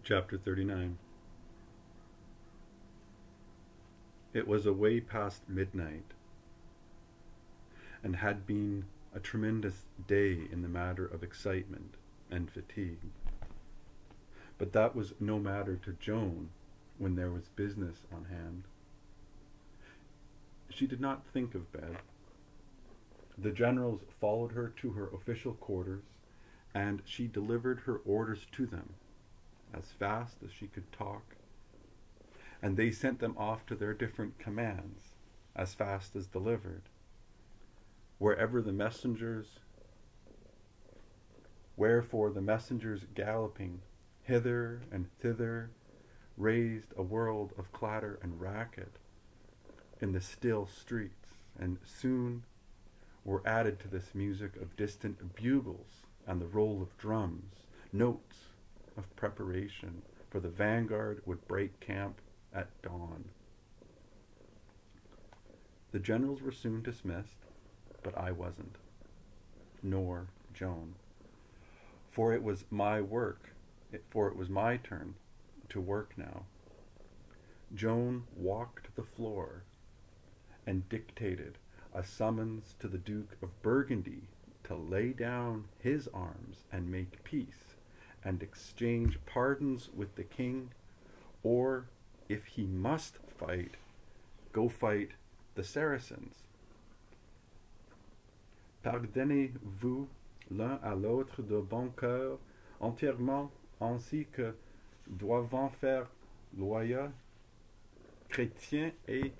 Chapter 39. It was away past midnight, and had been a tremendous day in the matter of excitement and fatigue. But that was no matter to Joan when there was business on hand. She did not think of bed. The generals followed her to her official quarters, and she delivered her orders to them as fast as she could talk, and they sent them off to their different commands as fast as delivered. Wherefore the messengers galloping hither and thither raised a world of clatter and racket in the still streets, and soon were added to this music of distant bugles and the roll of drums, notes of preparation, for the vanguard would break camp at dawn. The generals were soon dismissed, but I wasn't, nor Joan, for it was my turn to work now. Joan walked the floor and dictated a summons to the Duke of Burgundy to lay down his arms and make peace, and exchange pardons with the king, or, if he must fight, go fight the Saracens. Pardonnez-vous l'un à l'autre de bon cœur, entièrement, ainsi que doivent faire loyaux chrétiens, et,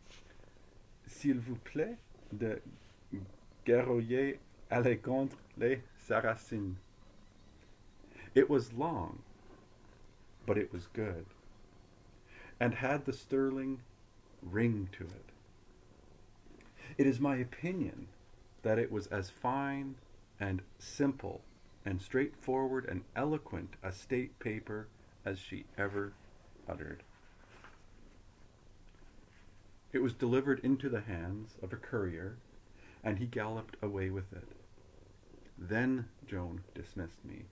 s'il vous plaît, de guerroyer aller contre les Saracens. It was long, but it was good, and had the sterling ring to it. It is my opinion that it was as fine and simple and straightforward and eloquent a state paper as she ever uttered. It was delivered into the hands of a courier, and he galloped away with it. Then Joan dismissed me,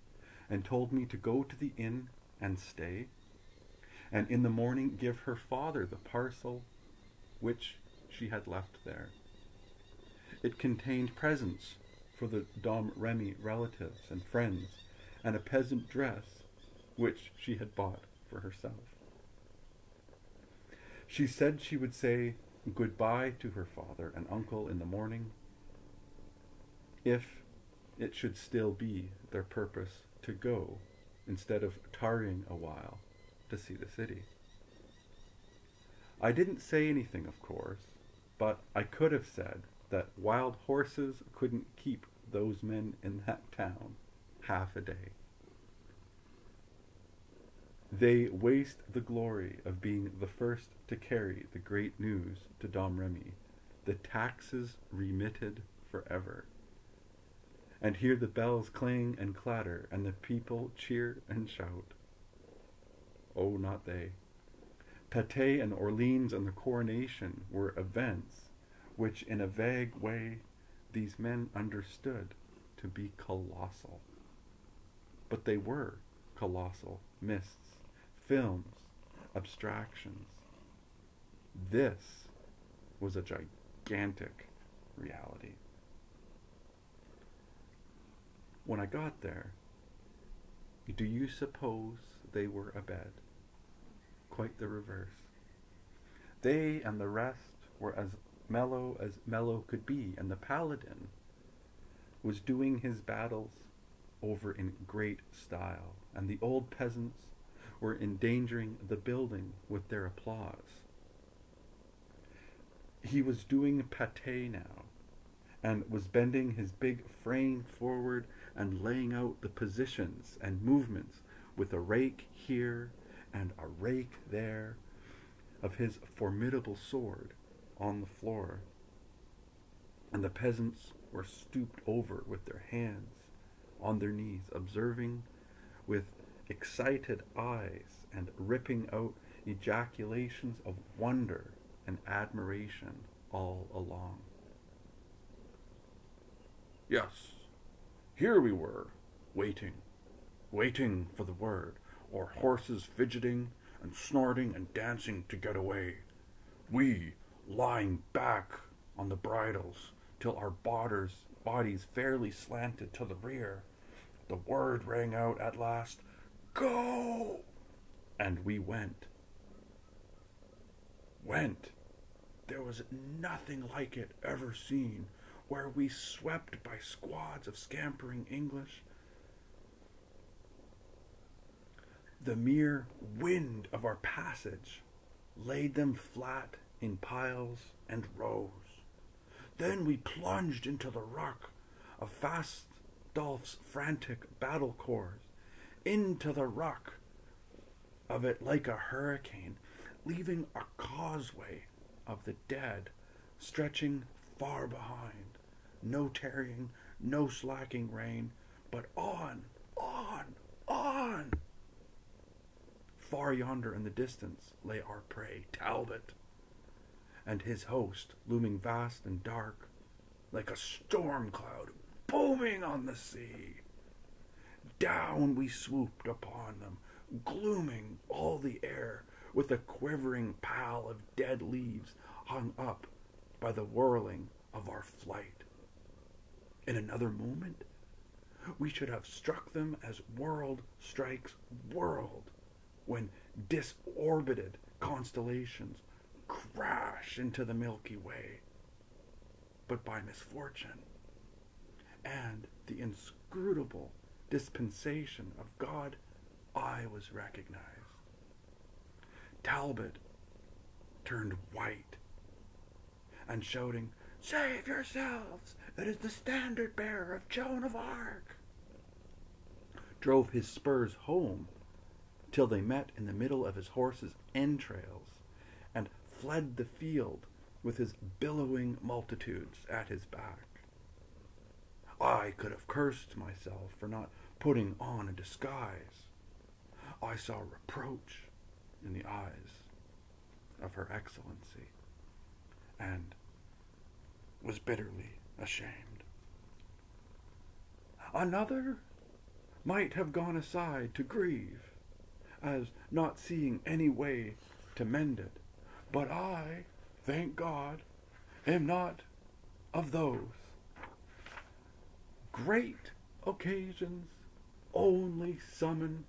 and told me to go to the inn and stay, and in the morning give her father the parcel which she had left there. It contained presents for the Dom Remy relatives and friends, and a peasant dress which she had bought for herself. She said she would say goodbye to her father and uncle in the morning, if it should still be their purpose to go, instead of tarrying a while to see the city. I didn't say anything, of course, but I could have said that wild horses couldn't keep those men in that town half a day. They waste the glory of being the first to carry the great news to Dom Remy, the taxes remitted forever, and hear the bells clang and clatter, and the people cheer and shout. Oh, not they. Patay and Orleans and the coronation were events which in a vague way these men understood to be colossal. But they were colossal mists, films, abstractions. This was a gigantic reality. When I got there, do you suppose they were abed? Quite the reverse. They and the rest were as mellow could be, and the paladin was doing his battles over in great style, and the old peasants were endangering the building with their applause. He was doing pâté now, and was bending his big frame forward and laying out the positions and movements with a rake here and a rake there of his formidable sword on the floor. And the peasants were stooped over with their hands on their knees, observing with excited eyes and ripping out ejaculations of wonder and admiration all along. Yes, here we were, waiting for the word, or horses fidgeting and snorting and dancing to get away. We lying back on the bridles till our bodies fairly slanted to the rear. The word rang out at last, "Go!" And we went. Went. There was nothing like it ever seen, where we swept by squads of scampering English. The mere wind of our passage laid them flat in piles and rows. Then we plunged into the ruck of Fastolf's frantic battle corps, into the ruck of it like a hurricane, leaving a causeway of the dead stretching far behind. No tarrying, no slacking rein, but on, on, on. Far yonder in the distance lay our prey, Talbot, and his host looming vast and dark, like a storm cloud booming on the sea. Down we swooped upon them, glooming all the air with a quivering pall of dead leaves hung up by the whirling of our flight. In another moment, we should have struck them as world strikes world, when disorbited constellations crash into the Milky Way. But by misfortune and the inscrutable dispensation of God, I was recognized. Talbot turned white, and shouting, "Save yourselves! It is the standard bearer of Joan of Arc!" drove his spurs home till they met in the middle of his horse's entrails, and fled the field with his billowing multitudes at his back. I could have cursed myself for not putting on a disguise. I saw reproach in the eyes of Her Excellency, and was bitterly ashamed. Another might have gone aside to grieve, as not seeing any way to mend it, but I, thank God, am not of those. Great occasions only summon,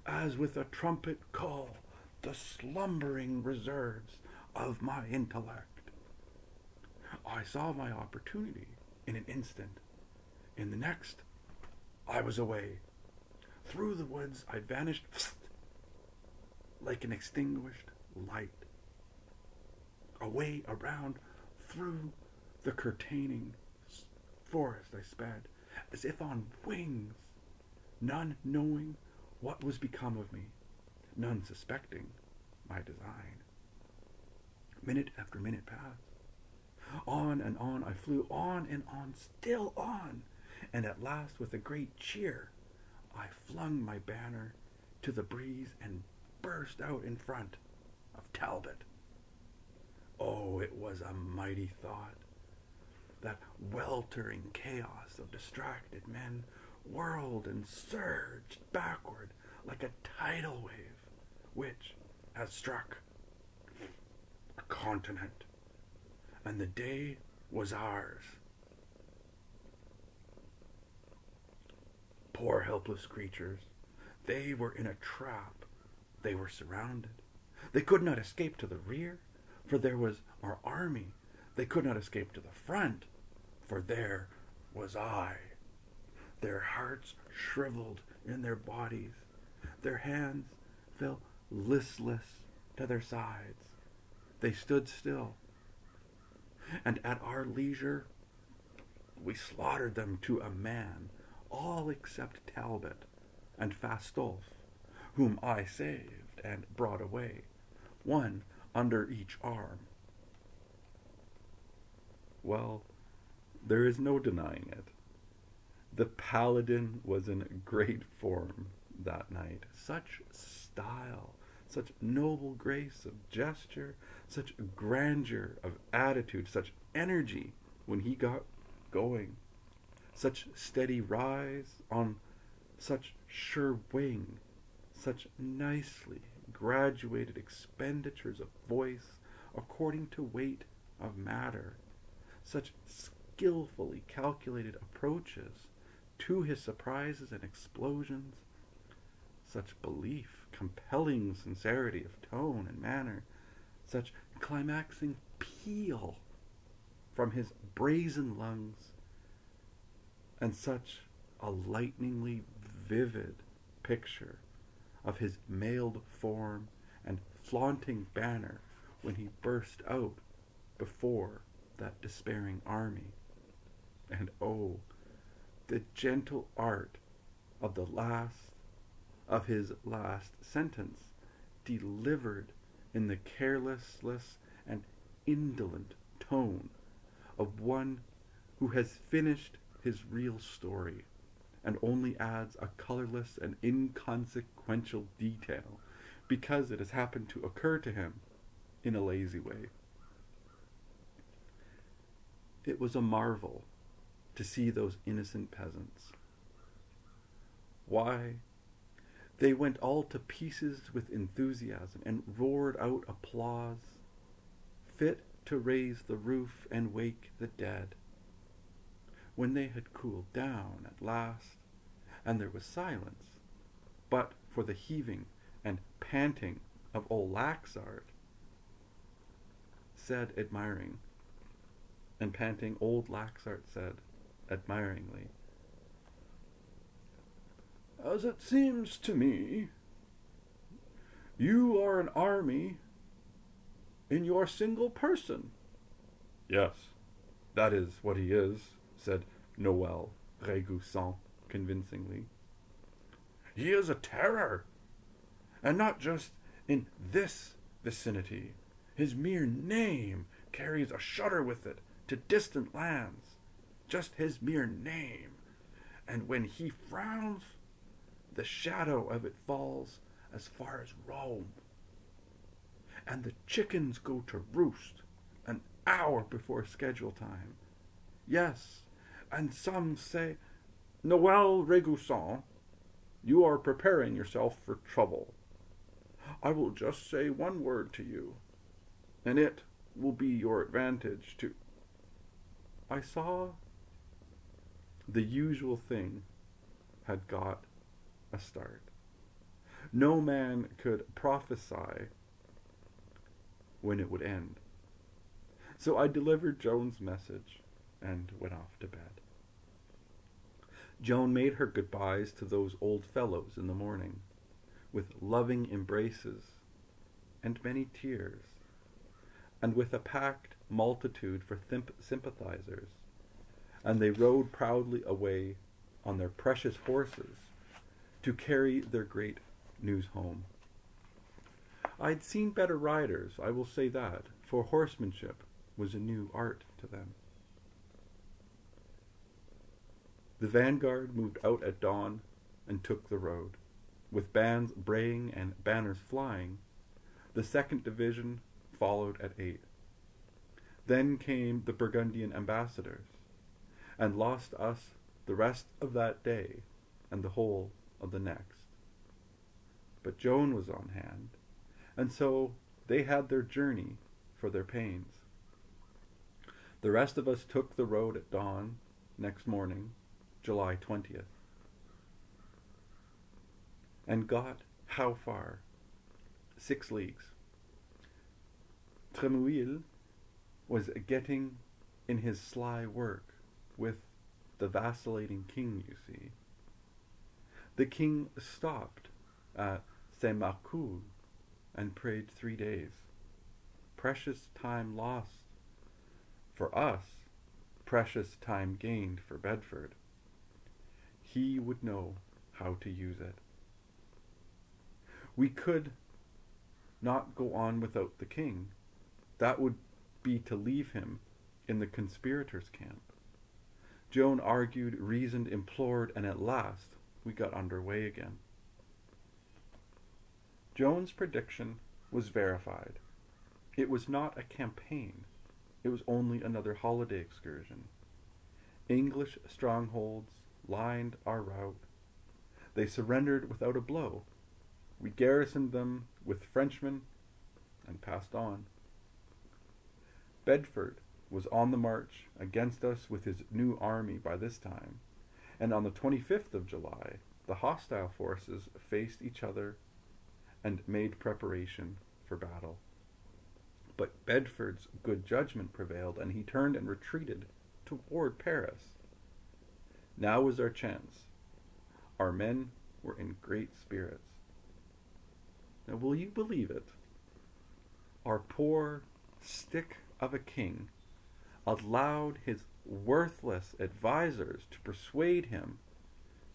as with a trumpet call, the slumbering reserves of my intellect. I saw my opportunity in an instant. In the next, I was away. Through the woods I vanished like an extinguished light. Away around through the curtaining forest I sped, as if on wings, none knowing what was become of me, none suspecting my design. Minute after minute passed. On and on I flew, on and on, still on, and at last, with a great cheer, I flung my banner to the breeze and burst out in front of Talbot. Oh, it was a mighty thought. That weltering chaos of distracted men whirled and surged backward like a tidal wave, which has struck a continent, and the day was ours. Poor helpless creatures, they were in a trap. They were surrounded. They could not escape to the rear, for there was our army. They could not escape to the front, for there was I. Their hearts shriveled in their bodies. Their hands fell listless to their sides. They stood still. And at our leisure, we slaughtered them to a man, all except Talbot and Fastolf, whom I saved and brought away, one under each arm. Well, there is no denying it. The paladin was in great form that night. Such style, such noble grace of gesture, such grandeur of attitude, such energy when he got going, such steady rise on such sure wing, such nicely graduated expenditures of voice according to weight of matter, such skillfully calculated approaches to his surprises and explosions, such belief, compelling sincerity of tone and manner, such climaxing peal from his brazen lungs, and such a lightningly vivid picture of his mailed form and flaunting banner when he burst out before that despairing army. And oh, the gentle art of his last sentence, delivered in the careless and indolent tone of one who has finished his real story and only adds a colorless and inconsequential detail because it has happened to occur to him in a lazy way. It was a marvel to see those innocent peasants. Why, they went all to pieces with enthusiasm and roared out applause, fit to raise the roof and wake the dead. When they had cooled down at last, and there was silence, but for the heaving and panting of old Laxart, said admiring, and panting old Laxart said admiringly, "As it seems to me, you are an army in your single person." "Yes, that is what he is," said Noel Régoussin convincingly. "He is a terror, and not just in this vicinity. His mere name carries a shudder with it to distant lands. Just his mere name. And when he frowns, the shadow of it falls as far as Rome. And the chickens go to roost an hour before schedule time. Yes, and some say, Noel Régoussin, you are preparing yourself for trouble. I will just say one word to you, and it will be your advantage to..." I saw the usual thing had got a start. No man could prophesy when it would end. So I delivered Joan's message and went off to bed. Joan made her goodbyes to those old fellows in the morning, with loving embraces and many tears, and with a packed multitude for sympathizers, and they rode proudly away on their precious horses to carry their great news home. I'd seen better riders, I will say that, for horsemanship was a new art to them. The vanguard moved out at dawn and took the road. With bands braying and banners flying, the 2nd Division followed at 8. Then came the Burgundian ambassadors, and lost us the rest of that day and the whole of the next. But Joan was on hand, and so they had their journey for their pains. The rest of us took the road at dawn next morning, July 20th, and got how far? 6 leagues. Trémouille was getting in his sly work with the vacillating king, you see. The king stopped at Saint-Marcoux and prayed 3 days. Precious time lost for us, precious time gained for Bedford. He would know how to use it. We could not go on without the king. That would be to leave him in the conspirators' camp. Joan argued, reasoned, implored, and at last we got under way again. Joan's prediction was verified. It was not a campaign. It was only another holiday excursion. English strongholds lined our route. They surrendered without a blow. We garrisoned them with Frenchmen and passed on. Bedford was on the march against us with his new army by this time, and on the 25th of July, the hostile forces faced each other and made preparation for battle. But Bedford's good judgment prevailed, and he turned and retreated toward Paris. Now was our chance. Our men were in great spirits. Now, will you believe it? Our poor stick of a king allowed his worthless advisors to persuade him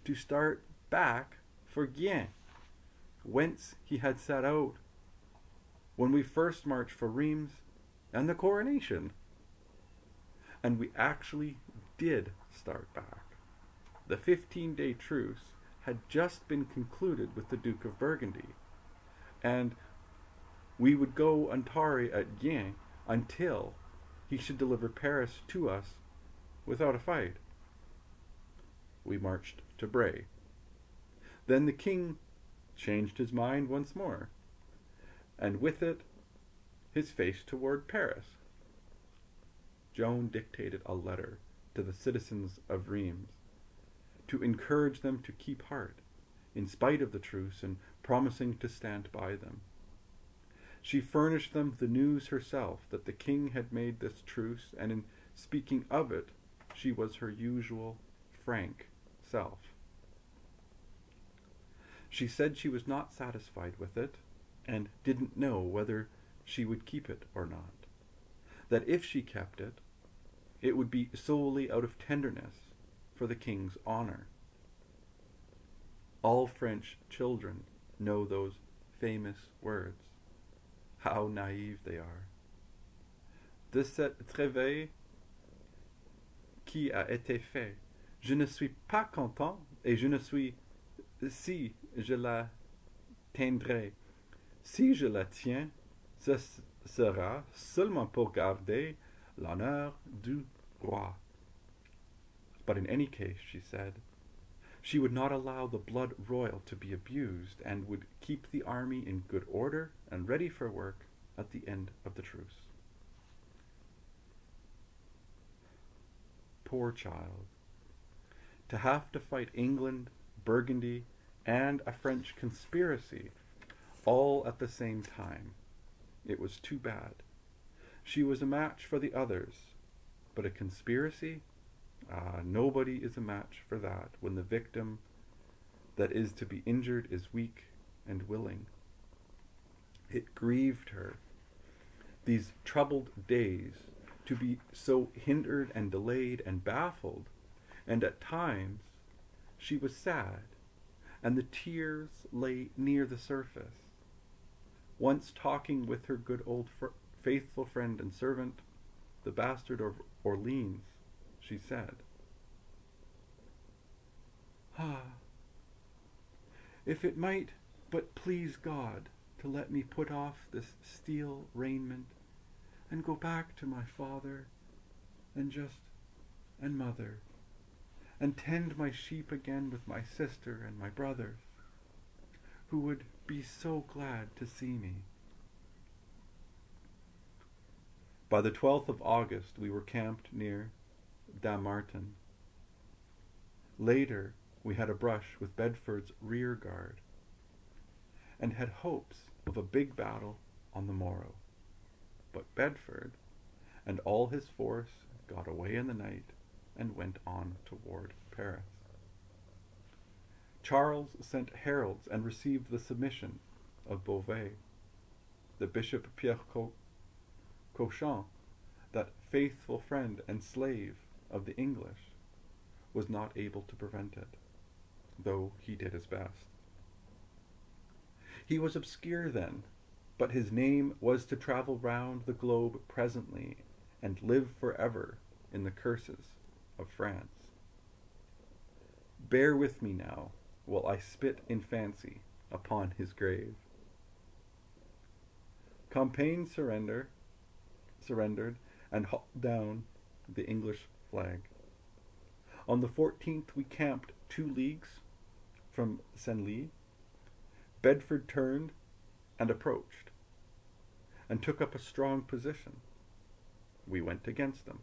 to start back for Gien, whence he had set out when we first marched for Reims and the coronation. And we actually did start back. The 15-day truce had just been concluded with the Duke of Burgundy, and we would go and tarry at Gien until he should deliver Paris to us without a fight. We marched to Bray. Then the king changed his mind once more, and with it his face toward Paris. Joan dictated a letter to the citizens of Reims to encourage them to keep heart in spite of the truce and promising to stand by them. She furnished them the news herself that the king had made this truce, and in speaking of it, she was her usual frank self. She said she was not satisfied with it, and didn't know whether she would keep it or not. That if she kept it, it would be solely out of tenderness for the king's honor. All French children know those famous words. How naive they are. De cette réveil qui a été fait, je ne suis pas content et je ne suis si je la tiendrai. Si je la tiens, ce sera seulement pour garder l'honneur du roi. But in any case, she said, she would not allow the blood royal to be abused, and would keep the army in good order and ready for work at the end of the truce. Poor child. To have to fight England, Burgundy, and a French conspiracy all at the same time. It was too bad. She was a match for the others, but a conspiracy? Nobody is a match for that when the victim that is to be injured is weak and willing. It grieved her, these troubled days, to be so hindered and delayed and baffled, and at times she was sad, and the tears lay near the surface. Once talking with her good old faithful friend and servant, the bastard of Orleans, she said, if it might but please God to let me put off this steel raiment and go back to my father and mother, and tend my sheep again with my sister and my brothers, who would be so glad to see me. By the 12th of August, we were camped near Dammartin. Later, we had a brush with Bedford's rear guard, and had hopes of a big battle on the morrow. But Bedford and all his force got away in the night and went on toward Paris. Charles sent heralds and received the submission of Beauvais. The Bishop Pierre Cauchon, that faithful friend and slave of the English, was not able to prevent it, though he did his best. He was obscure then, but his name was to travel round the globe presently and live forever in the curses of France. Bear with me now, while I spit in fancy upon his grave. Compiègne surrendered and hauled down the English flag. On the 14th we camped 2 leagues from Senlis. Bedford turned and approached, and took up a strong position. We went against them.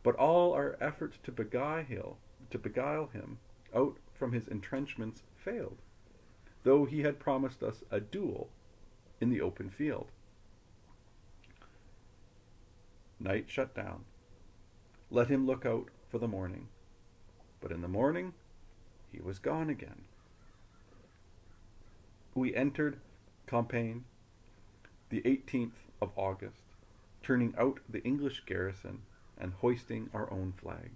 But all our efforts to beguile him out from his entrenchments failed, though he had promised us a duel in the open field. Night shut down. Let him look out for the morning. But in the morning, he was gone again. We entered Compiègne the 18th of August, turning out the English garrison and hoisting our own flag.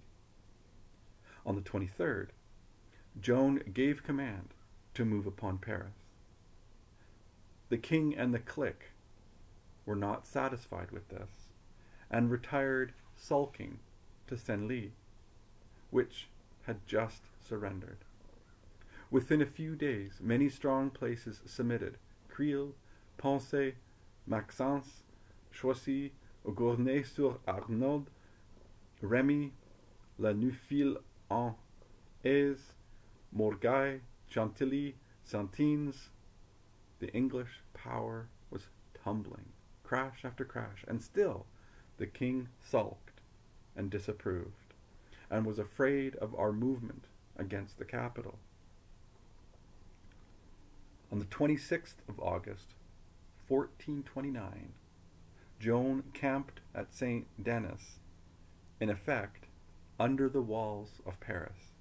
On the 23rd, Joan gave command to move upon Paris. The king and the clique were not satisfied with this, and retired sulking to Senlis, which had just surrendered. Within a few days, many strong places submitted: Creil, Poncet, Maxence, Choisy, Gournay-sur-Arnaud, Remy, La Neufville-en-Aise, Morgai, Chantilly, Santines. The English power was tumbling, crash after crash, and still the king sulked and disapproved, and was afraid of our movement against the capital. On the 26th of August, 1429, Joan camped at Saint Denis, in effect under the walls of Paris,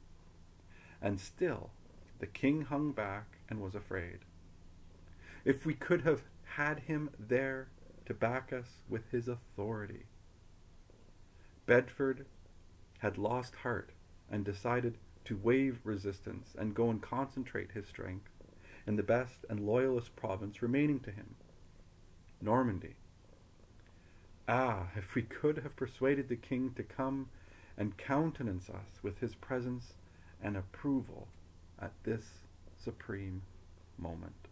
and still the king hung back and was afraid. If we could have had him there to back us with his authority. Bedford had lost heart and decided to waive resistance and go and concentrate his strength in the best and loyalest province remaining to him, Normandy. Ah, if we could have persuaded the king to come and countenance us with his presence and approval at this supreme moment.